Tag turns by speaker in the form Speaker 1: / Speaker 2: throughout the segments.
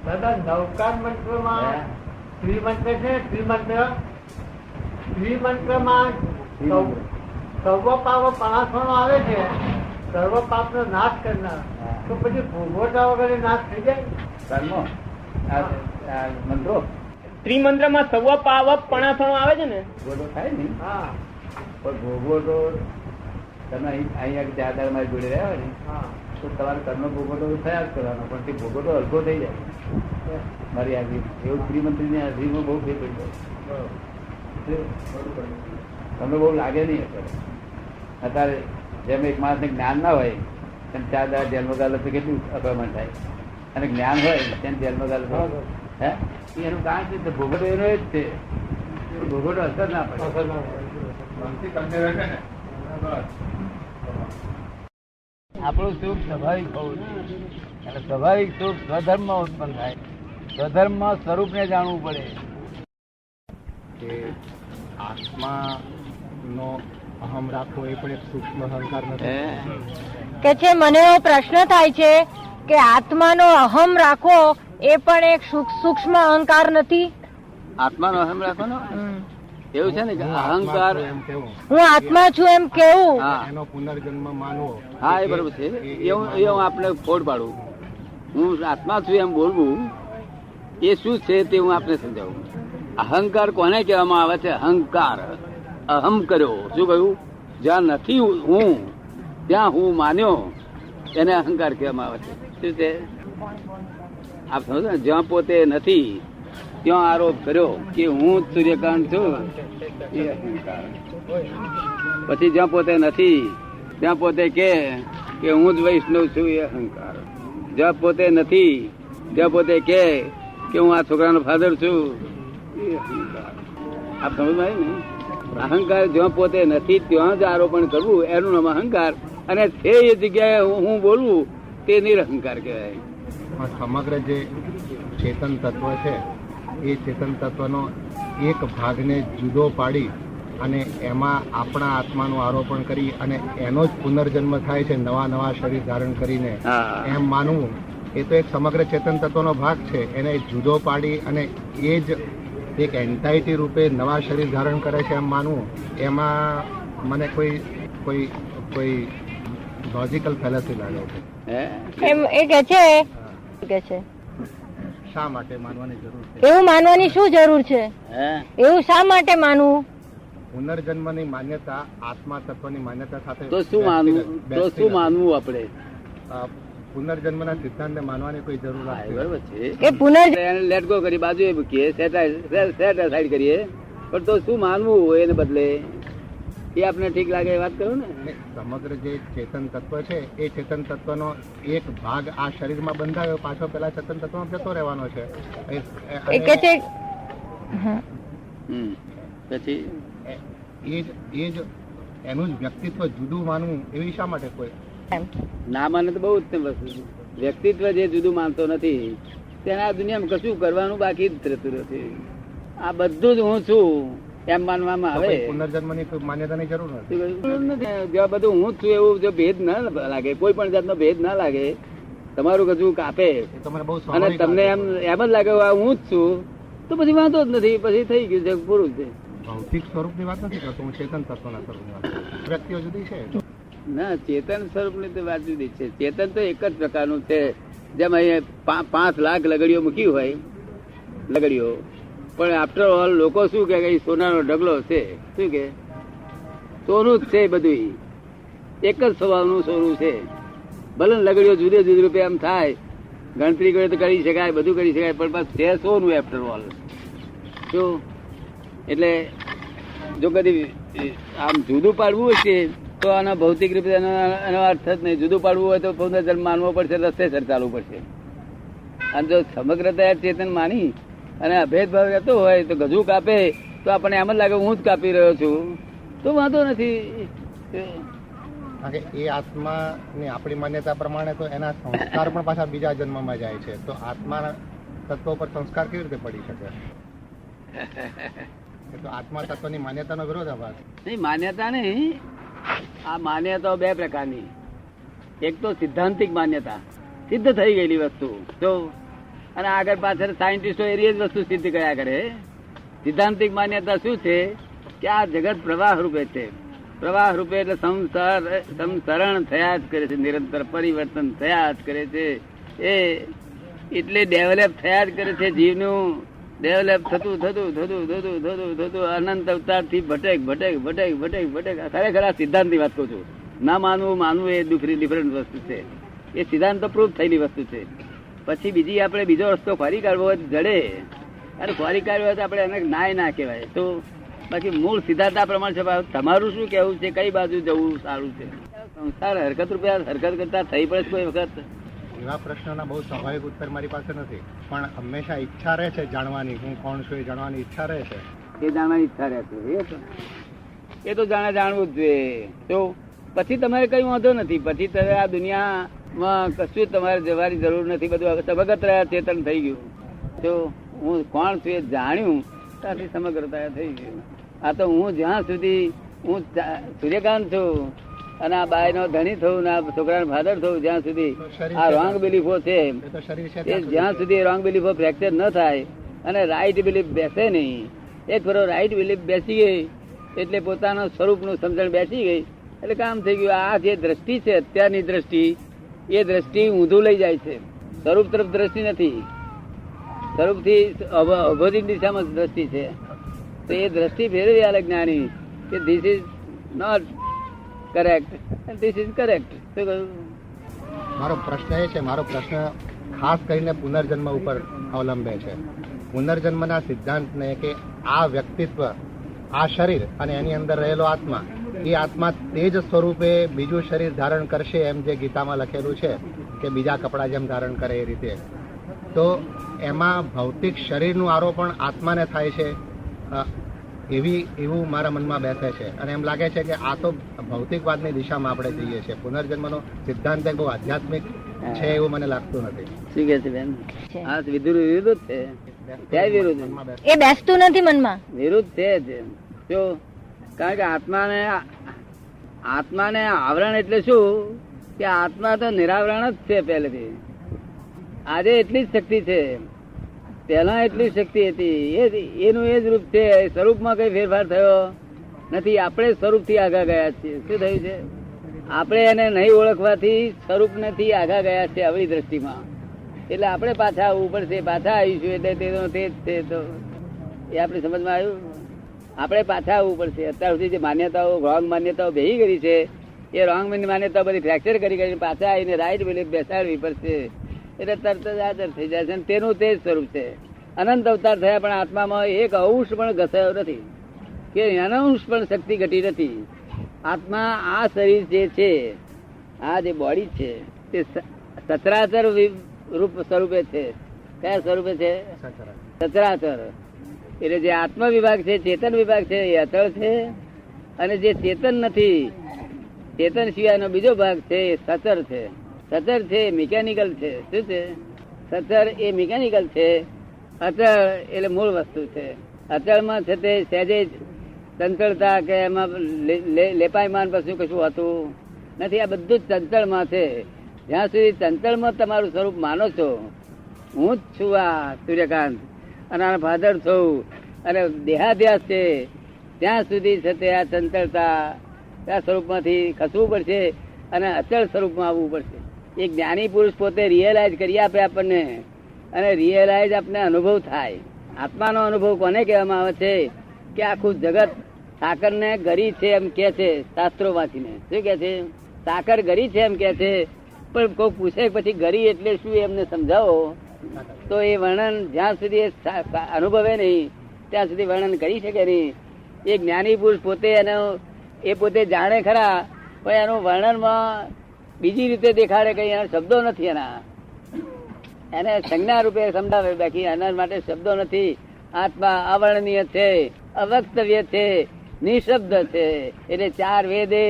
Speaker 1: દાદા નવકાર મંત્રમાં ત્રિમંત્ર છે. ત્રિમંત્રમાં સર્વ પાપ પણાસણો આવે છે, સર્વ પાપ નો નાશ કરનાર. તો પછી ભોગવટા વગર નાશ થઈ જાય
Speaker 2: કર્મો મંત્રો
Speaker 3: ત્રિમંત્રમાં સર્વ પાપ પણાસણો આવે છે ને,
Speaker 2: ભોગવટો થાય ને.
Speaker 1: હા
Speaker 2: પણ ભોગવટો તમે અહીંયા ચાર મારી જોડે રહ્યા હોય ને
Speaker 1: હા
Speaker 2: તો તમારે કર્મ ભોગવટો થયા જ કરવાનો, પણ તે ભોગવટો હલકો થઈ જાય મારી હાજરી. એવું શ્રીમંત્રી ની હાજરીમાં બહુ ફેર પડી જાય. તમને બહુ લાગે નહીં અત્યારે. જેમ એક માણસ ને જ્ઞાન ના હોય તેમ 4 દાડા જેલમાં ગાલો તો કેટલું અકળામણ થાય, અને જ્ઞાન હોય તેમ જેલમાં ગાલો હે એનું કારણ છે ભોગવટો એનો જ છે. ભોગવટો અસર ના પડે. આપણું સુખ સ્વાભાવિક હોવું જોઈએ, અને સ્વાભાવિક સુખ સ્વધર્મમાં ઉત્પન્ન થાય. સ્વધર્મમાં સ્વરૂપને જાણવું પડે.
Speaker 4: કે આત્માનો અહમ રાખવો એ પણ એક સૂક્ષ્મ અહંકાર નથી.
Speaker 5: કે છે મને એવો પ્રશ્ન થાય છે કે આત્માનો અહમ રાખવો એ પણ એક સૂક્ષ્મ અહંકાર નથી?
Speaker 2: આત્માનો અહમ રાખવાનો એવું છે ને કે અહંકાર
Speaker 4: એમ કેવું,
Speaker 5: હું આત્મા છું એમ કેવું,
Speaker 2: હા
Speaker 4: એનો પુનર્જન્મ માનવો.
Speaker 2: હા એ બરોબર છે. એવું હું આપણે ફોડ પાડું. હું આત્મા છું એમ બોલવું એ શું છે તે હું આપને સમજાવું. અહંકાર કોને કહેવામાં આવે છે? અહંકાર અહમ કર્યો. શું કહ્યું? જ્યાં નથી હું ત્યાં હું માન્યો એને અહંકાર કહેવામાં આવે છે. શું છે આપ સમજો ને? જ્યાં પોતે નથી ત્યાં આરોપ કર્યો કે હું જ સૂર્યકાંત છું એ અહંકાર. પછી જ્યાં પોતે નથી ત્યાં પોતે કે હું જ વૈષ્ણવ છું એ અહંકાર. જ્યાં પોતે નથી ત્યાં પોતે કે હું આ છોકરાનો ફાધર છું એ અહંકાર. આપ સમજ ને? અહંકાર જ્યાં પોતે નથી ત્યાં જ આરોપણ કરવું એનું નામ અહંકાર, અને તે એ જગ્યાએ હું બોલવું તે નિરહંકાર કહેવાય.
Speaker 4: સમગ્ર જે ચેતન તત્વ છે એ ચેતન તત્વનો એક ભાગને જુદો પાડી અને એમાં આપણા આત્માનું આરોપણ કરી અને એનો જ પુનર્જન્મ થાય છે નવા શરીર ધારણ કરીને, એમ માનવું એ તો એક સમગ્ર ચેતન તત્વનો ભાગ છે. એને જુદો પાડી અને એ જ એક એન્ટાઇટી રૂપે નવા શરીર ધારણ કરે છે એમ માનવું, એમાં મને કોઈ લોજિકલ ફેલસી લાગે છે.
Speaker 5: એમ એ કે છે
Speaker 4: શા માટે માનવાની જરૂર છે?
Speaker 5: એવું માનવાની શું જરૂર છે? એવું શા માટે માનવું?
Speaker 4: પુનર્જન્મની માન્યતા આત્મા તત્વની માન્યતા સાથે
Speaker 2: તો શું માનવું આપણે?
Speaker 4: પુનર્જન્મના સિદ્ધાંતને માનવાની કોઈ જરૂર નથી.
Speaker 2: બરોબર છે.
Speaker 5: કે પુનર્જન્મ
Speaker 2: લેટ ગો કરી બાજુ એ મૂકીએ, સેટ સાઈડ કરીએ, પણ તો શું માનવું એને બદલે એ આપણે ઠીક લાગે એ વાત કરું ને.
Speaker 4: સમગ્ર જે ચેતન તત્વ છે એ ચેતન તત્વનો એક ભાગ આ શરીરમાં બંધાયો, પાછો પેલા ચેતન તત્વમાં જતો રહેવાનો છે.
Speaker 5: એ કે છે
Speaker 2: પછી
Speaker 4: એ જ એનું જ વ્યક્તિત્વ જુદું માનવું એવી શા માટે કોઈ
Speaker 2: ના માને તો બહુ ઉત્તમ વસ્તુ છે. વ્યક્તિત્વ જે જુદું માનતો નથી તેને આ દુનિયામાં કશું કરવાનું બાકી જ રહેતું નથી. આ બધું જ હું છું એમ માનવામાં આવે.
Speaker 4: પુનર્જન્મની કોઈ માન્યતાની જરૂર નથી.
Speaker 2: જો બધું હું જ છું એવું જો ભેદ ના લાગે, કોઈ પણ જાતનો ભેદ ના લાગે, તમારું કશું કાપે અને તમને એમ જ લાગે હું જ છું, તો પછી વાંધો જ નથી. પછી થઈ ગયું છે, પૂરું છે.
Speaker 4: ભૌતિક સ્વરૂપની વાત નથી કરતો હું, ચેતન તત્વના સ્વરૂપની વાત. વ્યક્તિઓ જુદી છે
Speaker 2: ના, ચેતન સ્વરૂપની તો વાત જુદી છે. ચેતન તો એક જ પ્રકારનું છે. જેમ અહીંયા 5 લાખ લગડીઓ મૂકી હોય લગડીઓ, પણ આફ્ટર ઓલ લોકો શું કે સોનાનો ઢગલો છે. શું કે સોનું જ છે, બધું એક જ સ્વભાવનું સોનું છે. ભલે લગડીઓ જુદે જુદી રૂપે એમ થાય, ગણતરી કરે તો કરી શકાય, બધું કરી શકાય, પણ બસ છે સોનું આફ્ટર ઓલ. શું એટલે જો કદી આમ જુદું પાડવું હશે તો આના ભૌતિક રૂપે એનો અર્થ જ નહીં. જુદું પાડવું હોય તો પુનર્જન્મ માનવો પડશે, રસ્તે સર ચાલવું પડશે. અને જો સમગ્રતા ચેતન માની અને અભેદભાવ રહેતો હોય તો ગજુ કાપે તો આપણને એમ જ લાગે હું જ કાપી રહ્યો છું, તો વાંધો નથી.
Speaker 4: એ આત્માની આપણી માન્યતા પ્રમાણે તો એના સંસ્કાર પણ પાછા બીજા જન્મમાં જાય છે, તો આત્મા તત્વ પર સંસ્કાર કેવી રીતે પડી શકે? તો આત્મા તત્વની માન્યતાનો વિરોધાભાસ
Speaker 2: નહીં. માન્યતા નહીં, આ માન્યતાઓ 2 પ્રકારની. એક તો સિદ્ધાંતિક માન્યતા, સિદ્ધ થઈ ગયેલી વસ્તુ જો, અને આગળ પાછળ સાયન્ટિસ્ટો એવી જ વસ્તુ સિદ્ધ કર્યા કરે. સિદ્ધાંતિક માન્યતા શું છે કે આ જગત પ્રવાહ રૂપે છે. પ્રવાહ રૂપે એટલે સંસરણ થયા જ કરે છે, નિરંતર પરિવર્તન થયા જ કરે છે. એ એટલે ડેવલપ થયા જ કરે છે. જીવનું ડેવલપ થતું અનંત અવતાર થી ભટક. ખરેખર આ સિદ્ધાંતની વાત કરું છું. ના માનવું એ ડિફરન્ટ વસ્તુ છે. એ સિદ્ધાંત પ્રૂફ થયેલી વસ્તુ છે. પછી બીજી આપણે બીજો રસ્તો ખોરી કાઢવો હોય જડે, અને ખોરી કાઢવો હોય તો આપણે એને નાય ના કહેવાય. તો બાકી મૂળ સિદ્ધાંત આ પ્રમાણે છે. તમારું શું કેવું છે, કઈ બાજુ જવું સારું છે? સંસાર હરકત રૂપિયા હરકત કરતા થઈ પડે કોઈ વખત?
Speaker 4: એવા પ્રશ્નોના બહુ સ્વાભાવિક ઉત્તર મારી પાસે નથી, પણ હંમેશા ઈચ્છા રહે છે જાણવાની, હું કોણ છું એ જાણવાની ઈચ્છા રહે છે.
Speaker 2: એ જાણવાની ઈચ્છા રહેશે. એ તો જાણવું જ જોઈએ. તો પછી તમારે કઈ વાંધો નથી. પછી તમે આ દુનિયામાં કશું તમારે જવાની જરૂર નથી. બધું સમગ્ર ચેતન થઈ ગયું. તો હું કોણ છું એ જાણ્યું ત્યાંથી સમગ્રતા થઈ ગયું. આ તો હું જ્યાં સુધી હું સૂર્યકાંત છું અને આ બાય નો ધણી થયું ને આ છોકરાનો ફાધર થયું, જ્યાં સુધી આ રોંગ બિલીફો છે એ જ્યાં સુધી રોંગ બિલીફો ફ્રેક્ચર ન થાય અને રાઈટ બિલીફ બેસે નહીં. એક ફરો રાઈટ બિલીફ બેસી ગઈ એટલે પોતાના સ્વરૂપનું સમજણ બેસી ગઈ એટલે કામ થઈ ગયું. આ જે દ્રષ્ટિ છે અત્યારની દ્રષ્ટિ, એ દ્રષ્ટિ ઊંધું લઈ જાય છે. સ્વરૂપ તરફ દ્રષ્ટિ નથી, સ્વરૂપથી અભોધિક દિશામાં દ્રષ્ટિ છે. તો એ દ્રષ્ટિ ફેરવી આલે જ્ઞાની કે this is not correct, this is correct. શું કહ્યું?
Speaker 4: મારો પ્રશ્ન એ છે, મારો પ્રશ્ન ખાસ કરીને પુનર્જન્મ ઉપર અવલંબે છે. પુનર્જન્મના સિદ્ધાંતને કે આ વ્યક્તિત્વ, આ શરીર અને એની અંદર રહેલો આત્મા, એ આત્મા તે જ સ્વરૂપે બીજું શરીર ધારણ કરશે એમ જે ગીતામાં લખેલું છે કે બીજા કપડા જેમ ધારણ કરે એ રીતે. તો એમાં ભૌતિક શરીરનું આરોપણ આત્માને થાય છે એવું મારા મનમાં બેસે છે. અને એમ લાગે છે કે આ તો ભૌતિકવાદની દિશામાં આપણે જઈએ છીએ. પુનર્જન્મનો સિદ્ધાંત બહુ આધ્યાત્મિક છે એવું મને લાગતું નથી.
Speaker 2: શું કે છે બેન? આ વિરુદ્ધ છે. ક્યાંય વિરુદ્ધ
Speaker 5: એ બેસતું નથી મનમાં.
Speaker 2: વિરુદ્ધ છે જ. જો કારણ કે આત્માને આવરણ એટલે શું કે આત્મા તો નિરાવરણ જ છે પહેલેથી. આજે એટલી જ શક્તિ છે, પહેલા એટલી શક્તિ હતી. એનું એ જ રૂપ છે. સ્વરૂપમાં કઈ ફેરફાર થયો નથી. આપણે સ્વરૂપ થી આગા ગયા છીએ. શું થયું છે? આપણે એને નહીં ઓળખવાથી સ્વરૂપ નથી આગા ગયા છે આવડી દ્રષ્ટિમાં. એટલે આપણે પાછા આવવું પડશે. પાછા આવીશું એટલે તે જ છે. તો એ આપણી સમજમાં આવ્યું. આપણે પાછા આવવું પડશે. અત્યાર સુધી જે માન્યતાઓ રોંગ માન્યતાઓ ભેગી કરી છે એ રોંગ માન્યતાઓ બધી ફ્રેક્ચર કરી પાછા આવીને રાઈટ બિલીફ બેસાડવી પડશે. એટલે તરત જ હાજર થઈ જાય છે. તેનું તે જ સ્વરૂપ છે. અનંત અવતાર થયા પણ આત્મામાં એક અંશ પણ ઘસાયો નથી કે અંશ પણ શક્તિ ઘટી નથી. આત્મા આ શરીર જે છે, આ જે બોડી છે તે સચરાચર રૂપ સ્વરૂપે છે. કયા સ્વરૂપે છે? સચરાચર. એટલે જે આત્મ વિભાગ છે, ચેતન વિભાગ છે એ અચળ છે. અને જે ચેતન નથી, ચેતન સિવાયનો બીજો ભાગ છે એ સચર છે. સચર છે મિકેનિકલ છે. શું છે? સચર એ મિકેનિકલ છે. અચળ એટલે મૂળ વસ્તુ છે. અચળમાં છે તે સહેજે ચંચળતા કે એમાં લેપાયમાન પછી કશું હોતું નથી. આ બધું જ ચંચળમાં છે. જ્યાં સુધી ચંચળમાં તમારું સ્વરૂપ માનો છો, હું જ છું આ સૂર્યકાંત અને આના ફાધર છું અને દેહાધ્યાસ છે, ત્યાં સુધી છે તે આ ચંચળતા આ સ્વરૂપમાંથી ખસવું પડશે અને અચળ સ્વરૂપમાં આવવું પડશે. એક જ્ઞાની પુરુષ પોતે રિયલાઇઝ કરી આપે આપણને અને રિયલાઇઝ આપને અનુભવ થાય. આત્માનો અનુભવ કોને કહેવામાં આવે છે કે આખું જગત સાકર ને ગરી છે એમ કે છે શાસ્ત્રો વાંચીને. શું કે છે? સાકર ગરી છે એમ કે છે. પણ કોઈ પૂછે પછી ગરી એટલે શું એમને સમજાવો તો એ વર્ણન જ્યાં સુધી અનુભવે નહીં ત્યાં સુધી વર્ણન કરી શકે નહીં. એ જ્ઞાની પુરુષ પોતે એનો એ પોતે જાણે ખરા પણ એનું વર્ણનમાં બીજી રીતે દેખાડે. કઈ એના શબ્દો નથી, એના એને સંજ્ઞા રૂપે સમજાવે. બાકી એના માટે શબ્દો નથી. આત્મા અવર્ણનીય છે, અવક્તવ્ય છે, નિશબ્દ છે. એટલે ચાર વેદે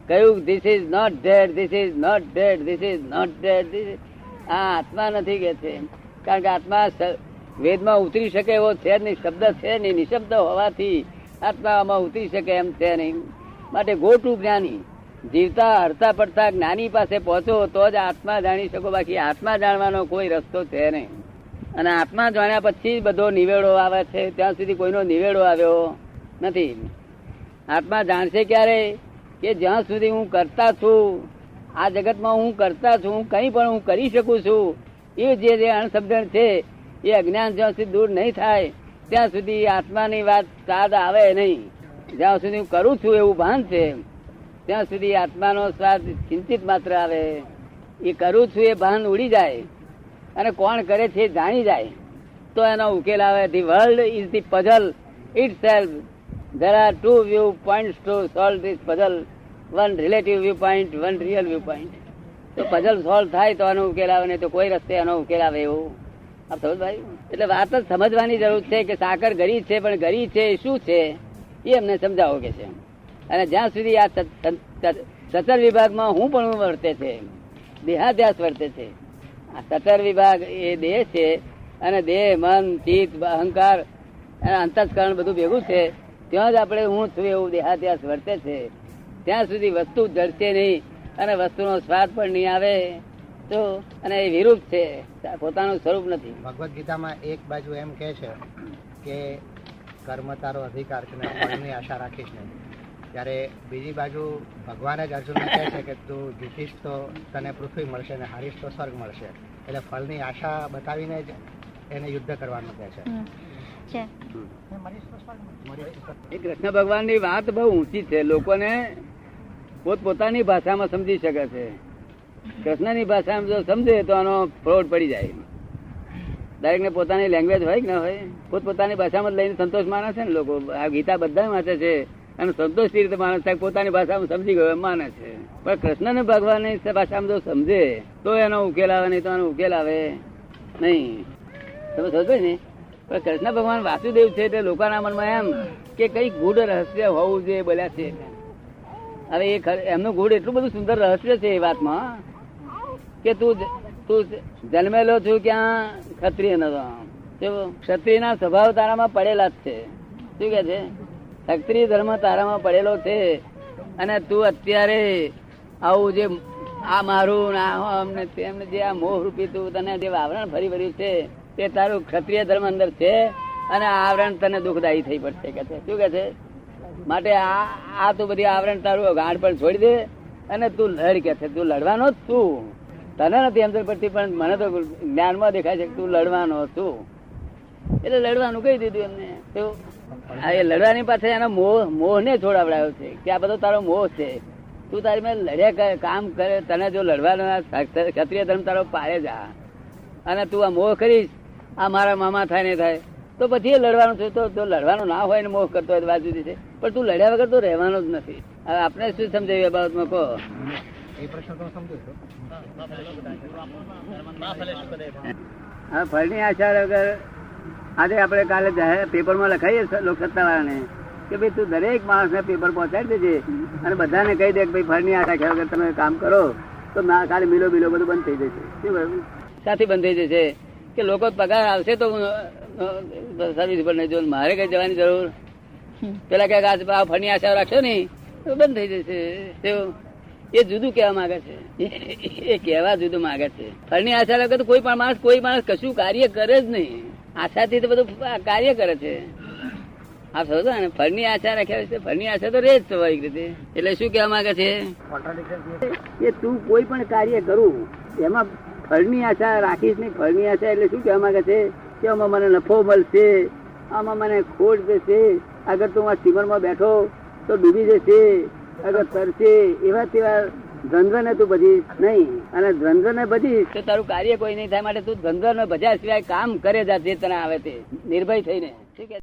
Speaker 2: કહ્યું this is not dead, this is not dead, this is not dead. આ આત્મા નથી કે છે. કારણ કે આત્મા વેદમાં ઉતરી શકે એવો છે નહીં, શબ્દ છે નહીં. નિશબ્દ હોવાથી આત્મામાં ઉતરી શકે એમ છે નહીં. માટે ગો ટુ જ્ઞાની. જીવતા હરતા પડતા જ્ઞાની પાસે પહોંચો તો જ આત્મા જાણી શકો. બાકી આત્મા જાણવાનો કોઈ રસ્તો છે નહીં. અને આત્મા જાણ્યા પછી બધો નિવેડો આવે છે, ત્યાં સુધી કોઈનો નિવેડો આવ્યો નથી. આત્મા જાણશે ક્યારે? કે જ્યાં સુધી હું કરતા છું, આ જગતમાં હું કરતા છું, કંઈ પણ હું કરી શકું છું, એ જે અણસમજણ છે એ અજ્ઞાન જ્યાં સુધી દૂર નહીં થાય ત્યાં સુધી આત્માની વાત સ્વાદ આવે નહીં. જ્યાં સુધી હું કરું છું એવું ભાન છે ત્યાં સુધી આત્માનો સ્વાદ ચિંતિત માત્ર આવે. એ કરું છું એ ભાન ઉડી જાય અને કોણ કરે છે એ જાણી જાય તો એનો ઉકેલ આવે. The world is the puzzle it self. There are two viewpoints to solve this puzzle. One relative viewpoint, one real viewpoint. તો puzzle solve થાય તો આનો ઉકેલ આવે, નહીં તો કોઈ રસ્તે આનો ઉકેલ આવે એવું આપ સમજ ભાઈ. એટલે વાત જ સમજવાની જરૂર છે કે સાકર ગરી છે, પણ ગરી છે એ શું છે એ અમને સમજાવો કે છે. અને જ્યાં સુધી આ સતર વિભાગમાં હું પણ વર્તે છે, દેહાધ્યાસ વર્તે છે. આ સતર વિભાગ એ દેહ છે અને દેહ, મન, ચિત્ત, અહંકાર અને અંતસ્કરણ બધું ભેગું છે. ત્યાં જ આપણે હું છું એવું દેહાધ્યાસ વર્તે છે. ત્યાં સુધી વસ્તુ જડશે નહીં અને વસ્તુનો સ્વાદ પણ નહીં આવે તો, અને એ વિરુદ્ધ છે, પોતાનું સ્વરૂપ નથી.
Speaker 4: ભગવદ્ ગીતામાં એક બાજુ એમ કહે છે કે કર્મ તારો અધિકાર છે ને ફળની આશા રાખીશ નહીં, ત્યારે બીજી બાજુ ભગવાન જ અર્જુનને કહે છે કે તું જીતીશ તો તને પૃથ્વી મળશે ને હારીશ તો સ્વર્ગ મળશે. એટલે ફળની આશા બતાવીને જ એને યુદ્ધ કરવાનું કહે છે.
Speaker 2: એ કૃષ્ણ ભગવાનની વાત બહુ ઊંચી છે, લોકોને પોતપોતાની ભાષામાં સમજી શકે છે. કૃષ્ણની ભાષામાં જો સમજે તો આનો ફ્રોડ પડી જાય. દરેક ને પોતાની લેંગ્વેજ હોય કે ના હોય, પોતપોતાની ભાષામાં લઈને સંતોષ માને છે ને લોકો. આ ગીતા બધા વાંચે છે અને સંતોષની રીતે માણસ પોતાની ભાષામાં સમજી ગયો એમ માને છે. પણ કૃષ્ણને ભગવાનની ભાષામાં જો સમજે તો એનો ઉકેલ આવે, નહીં તો એનો ઉકેલ આવે નહીં. તમે સમજો ને. પણ કૃષ્ણ ભગવાન વાસુદેવ છે એટલે લોકોના મનમાં એમ કે કઈ ગૂઢ રહસ્ય હોવું જોઈએ બોલ્યા છે. હવે એ એમનું ગૂઢ એટલું બધું સુંદર રહસ્ય છે એ વાતમાં કે તું જન્મેલો છું ક્યાં? ક્ષત્રિય નતો. ક્ષત્રિયના સ્વભાવ તારામાં પડેલા જ છે. શું કે છે? ક્ષત્રિય ધર્મ તારામાં પડેલો છે. અને તું અત્યારે આવું જે આ મારું અમને તેમને જે આ મોહ રૂપી તું તને જે આવરણ ફરી ભર્યું છે તે તારું ક્ષત્રિય ધર્મ અંદર છે અને આ આવરણ તને દુઃખદાયી થઈ પડશે કે છે. શું કે છે? માટે આ તું બધી આવરણ તારું ગાંઠ પર છોડી દે અને તું લડ કે છે. તું લડવાનો જ છું. તને નથી સમજણ પડતી પણ મને તો જ્ઞાનમાં દેખાય છે કે તું લડવાનો છું. એટલે લડવાનું કહી દીધું એમને. તો એ લડવાની પાછળ એનો મોહને છોડાવડાયો છે કે આ બધો તારો મોહ છે. તું તારી મેં લડ્યા કામ કરે. તને જો લડવાનો ક્ષત્રિય ધર્મ તારો પાડે જા અને તું આ મોહ કરીશ આ મારા મામા થાય ને થાય તો પછી એ લડવાનું છે. તો લડવાનું ના હોય ને મોહ કરતો હોય વાત જુદી છે, પણ તું લડ્યા વગર તો રહેવાનો જ નથી. હવે આપણે શું સમજાવ્યું એ બાબતમાં કહો.
Speaker 4: એ પ્રશ્ન તો સમજુ છું.
Speaker 2: હા, ફળની આશા વગર આજે આપણે કાલે પેપરમાં લખાઈએ લોકસત્તા વાળાને કે ભાઈ તું દરેક માણસને પેપર પહોંચાડી દેજે અને બધાને કહી દે કે ભાઈ ફળની આશા વગર તમે કામ કરો તો ખાલી મિલો બધું બંધ થઈ જશે. શું બરાબર? સાથી બંધ થઈ જશે કે લોકો પગાર આવશે તો સર્વિસ પર નહીં જો મારે કઈ જવાની જરૂર. પેલા ક્યાંક ફળની આશા રાખશો ને તો બંધ થઈ જશે. એ જુદું કહેવા માંગે છે, એ કહેવા જુદું માંગે છે. ફળની આશા વગર કોઈ માણસ કશું કાર્ય કરે જ નહીં. આશાથી તો બધું કાર્ય કરે છે. આપ સમજો ને. ફળની આશા રાખ્યા છે, ફળની આશા તો રે જ સ્વાભાવિક રીતે. એટલે શું કહેવા માંગે છે કે તું કોઈ પણ કાર્ય કરું એમાં ફળની આશા રાખીશ નહીં. ફળની આશા એટલે શું કહેવા માંગે છે કે આમાં મને નફો મળશે, આમાં મને ખોટ જશે, અગર તું આ સ્ટીમરમાં બેઠો તો ડૂબી જશે, અગર તરશે, એવા તેવા ધંધને તું બધી નહીં. અને ધંધને બધી તો તારું કાર્ય કોઈ નહીં થાય. માટે તું ધંધો ભજ્યા સિવાય કામ કરે જા જે તને આવે તે નિર્ભય થઈને. ઠીક છે.